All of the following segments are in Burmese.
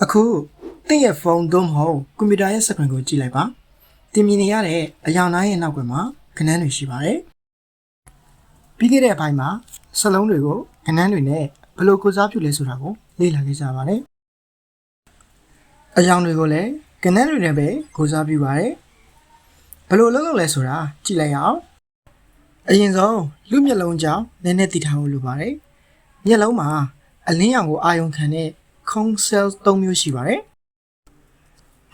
အခုသင်ရဲ့ဖုန်းသို့မဟုတ်ကွန်ပျူတာရဲ့စကရင်ကိုကြည့်လိုက်ပါတင်မြင်နေရတဲ့အရာတိုင်းရဲ့နောက်ကွယ်မှာကဏ္ဍတွေရှိပါတယ်ပြီးခဲ့တဲ့အပိုင်းမှာစလုံးတွေကိုကဏ္ဍတွေနဲ့ဘယ်လိုကိုစားပြုလဲဆိုတာကိုလေ့လာခဲ့ကြပါတယ်အရာတွေကိုလည်းကဏ္ဍတွေနဲ့ပဲကိုစားပြုပါတယ်ဘယ်လိုလုပ်လဲဆိုတာကြည့်လိုက်ရအောင်အရင်ဆုံးလူမျက်လုံးကြောင့်နည်းနည်းသိထားဖို့လိုပါတယ်မျက်လုံးမှာအလင်းရောင်ကိုအာရုံခံတဲ့cone cells 3မျိုးရှိပါတယ်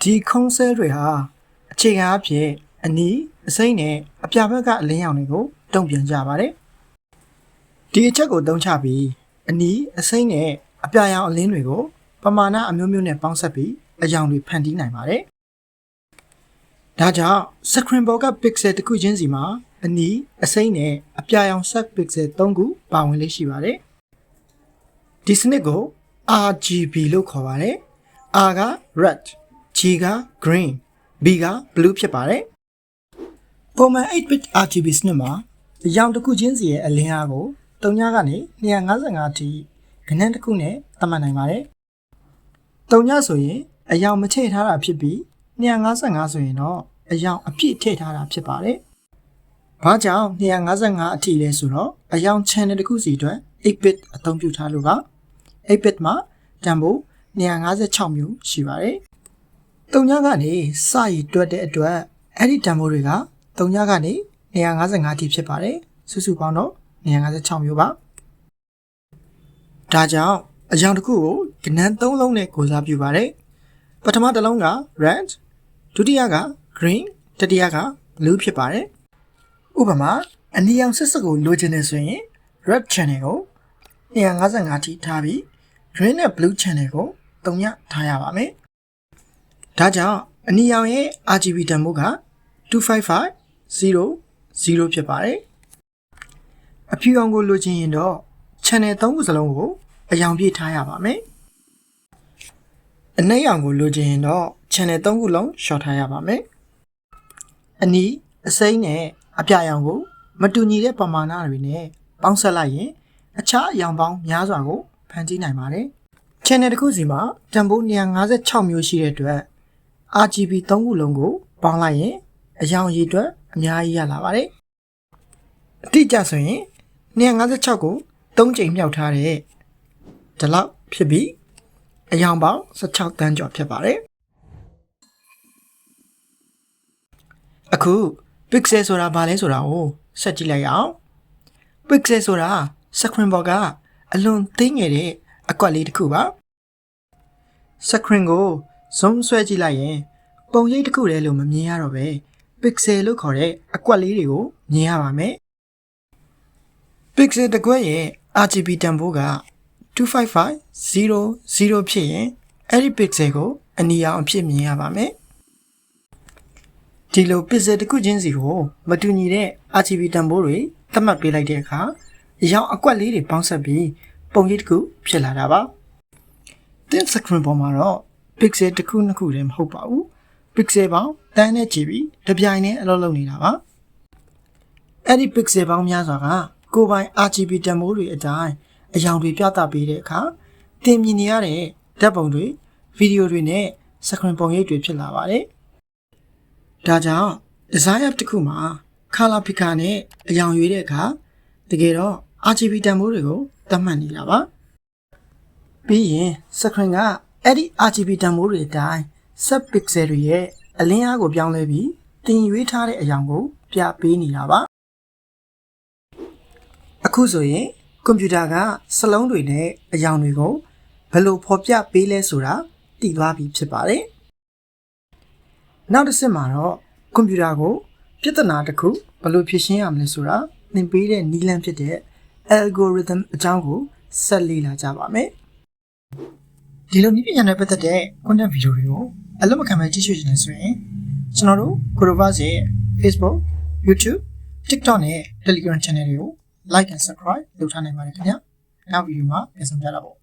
ဒီ cone cell တွေဟာအခြေခံအဖြစ်အနီးအစိမ့်နဲ့အပြာဘက်ကအလင်းရောင်တွေကိုတုံ့ပြန်ကြပါတယ်ဒီအချက်ကိုသုံးချပြီးအနီးအစိမ့်နဲ့အပြာရောင်အလင်းတွေကိုပမာဏအမျိုးမျိုးနဲ့ပေါင်းစပ်ပြီးအရောင်တွေဖန်တီးနိုင်ပါတယ်ဒါကြောင့် screen ပေါ်က pixel တစ်ခုချင်းစီမှာအနီးအစိမ့်နဲ့အပြာရောင် sub pixel 3ခုပါဝင်လေးရှိပါတယ်ဒီစနစ်ကိုRGB လို့ခေါ်ပါတယ်R က red G က green B က blue ဖြစ်ပါတယ်ပုံမှန် 8-bit RGB စနစ်မှာအရောင်တစ်ခုချင်းစီရဲ့အလင်းအားကို3ညကနေ255အထိကဏ္ဍတစ်ခုနဲ့သတ်မှတ်နိုင်ပါတယ်3ညဆိုရင်အရောင်မထည့်ထားတာဖြစ်ပြီး255ဆိုရင်တော့အရောင်အပြည့်ထည့်ထားတာဖြစ်ပါတယ်ဘာကြောင့်255အထိလဲဆိုတော့အရောင် channel တစ်ခုစီအတွက် 8-bit အသုံးပြုထားလို့ပါ8-bit မှာတန်ဖိုး256မျိုးရှိပါတယ်။3ညကနေစရည်တွက်တဲ့အတွက်အဲ့ဒီတန်ဖိုးတွေက3ညကနေ255အထိဖြစ်ပါတယ်။စုစုပေါင်းတော့256မျိုးပါ။ဒါကြောင့်အရောင်တစ်ခုကိုကဏ္ဍ3လုံးနဲ့ကိုစားပြုပါတယ်။ပထမတစ်လုံးက red ဒုတိယက green တတိယက blue ဖြစ်ပါတယ်။ဥပမာအနီရောင်ဆက်စပ်ကိုလိုချင်နေဆိုရင် red channel ကို255အထိထားပြီးgreen နဲ့ blue channel ကို3ညထားရပါမယ်။ဒါကြောင့်အနီရောင်ရဲ့ RGB တန်ဖိုးက25500ဖြစ်ပါတယ်။အဖြူရောင်ကိုလိုချင်ရင်တော့ channel 3ခုစလုံးကိုအရောင်ပြည့်ထားရပါမယ်။အနက်ရောင်ကိုလိုချင်ရင်တော့ channel 3ခုလုံး short ထားရပါမယ်။အနီအစိမ်းနဲ့အပြာရောင်ကိုမတူညီတဲ့ပမာဏတွေနဲ့ပေါင်းစပ်လိုက်ရင်အခြားအရောင်ပေါင်းများစွာကိုဖန်တီးနိုင်ပါတယ်။ channel တစ်ခုစီမှာတန်ဖိုး256မျိုးရှိတဲ့အတွက် RGB 3ခုလုံးကိုပေါင်းလိုက်ရင်အရောင်ရည်အတွက်အများကြီးရလာပါတယ်။အတိအကျဆိုရင်256ကို3ကြိမ်မြောက်ထားတဲ့ဒီလောက်ဖြစ်ပြီးအရောင်ပေါင်း16တန်းကျော်ဖြစ်ပါတယ်။အခု pixel ဆိုတာဘာလဲဆိုတာကိုဆက်ကြည့်လိုက်အောင်။ pixel ဆိုတာ screen ပေါ်ကအလွန်သေးငယ်တဲ့အကွက်လေးတစ်ခုပါ screen ကို zoom ဆွဲကြည့်လိုက်ရင်ပုံရိပ်တစ်ခုတည်းလို့မမြင်ရတော့ပဲ pixel လို့ခေါ်တဲ့အကွက်လေးတွေကိုမြင်ရပါမယ် pixel တစ်ကွက်ရဲ့ RGB တန်ဖိုးက25500ဖြစ်ရင်အဲ့ဒီ pixel ကိုအနီရောင်အဖြစ်မြင်ရပါမယ်ဒီလို pixel တစ်ခုချင်းစီကိုမတူညီတဲ့ RGB တန်ဖိုးတွေသတ်မှတ်ပေးလိုက်တဲ့အခါအရောင်အကွက်လေးတွေပေါင်းစပ်ပြီးပုံရိပ်တစ်ခုဖြစ်လာတာပါသင် screen ပေါ်မှာတော့ pixel တစ်ခုနှစ်ခုတည်းမဟုတ်ပါဘူး pixel ပေါင်းတန်းနဲ့ကြည့်ပြီးတစ်ပြိုင်တည်းအလုပ်လုပ်နေတာပါအဲ့ဒီ pixel ပေါင်းများစွာကကိုယ်ပိုင် RGB တန်ဖိုးတွေအတိုင်းအရောင်တွေပြသပေးတဲ့အခါသင်မြင်နေရတဲ့ဓာတ်ပုံတွေဗီဒီယိုတွေနဲ့ screen ပုံရိပ်တွေဖြစ်လာပါတယ်ဒါကြောင့် design app တစ်ခုမှာ color picker နဲ့အရောင်ရွေးတဲ့အခါတကယ်တော့ RGB တန်ဖိုးတွေကိုသတ်မှတ်နေတာပါပြီးရင် screen ကအဲ့ဒီ RGB တန်ဖိုးတွေအတိုင်း sub pixel တွေရဲ့အလင်းအားကိုပြောင်းလဲပြီးတင်ရွေးထားတဲ့အရောင်ကိုပြပေးနေတာပါအခုဆိုရင်ကွန်ပျူတာကစလုံးတွေနဲ့အရောင်တွေကိုဘယ်လိုဖော်ပြပေးလဲဆိုတာသိသွားပြီဖြစ်ပါတယ်နောက်တစ်ဆင့်မှာတော့ကွန်ပျူတာကိုပြဿနာတစ်ခုဘယ်လိုဖြေရှင်းရမလဲဆိုတာသင်ပေးတဲ့နည်းလမ်းဖြစ်တဲ့ algorithm အကြောင်းကိုဆက်လေ့လာကြပါမယ်ဒီလိုနည်းပညာနဲ့ပတ်သက်တဲ့ content video တွေကိုအလုပ်မခံမဲ့ကြည့်ရှုနေဆိုရင်ကျွန်တော်တို့ Corovas ရဲ့ Facebook, YouTube, TikTok နဲ့ Telegram channel တွေကို like and subscribe လုပ်ထားနိုင်ပါတယ်ခင်ဗျာနောက်ဗီဒီယိုမှာပြန်ဆောင်ကြတာပေါ့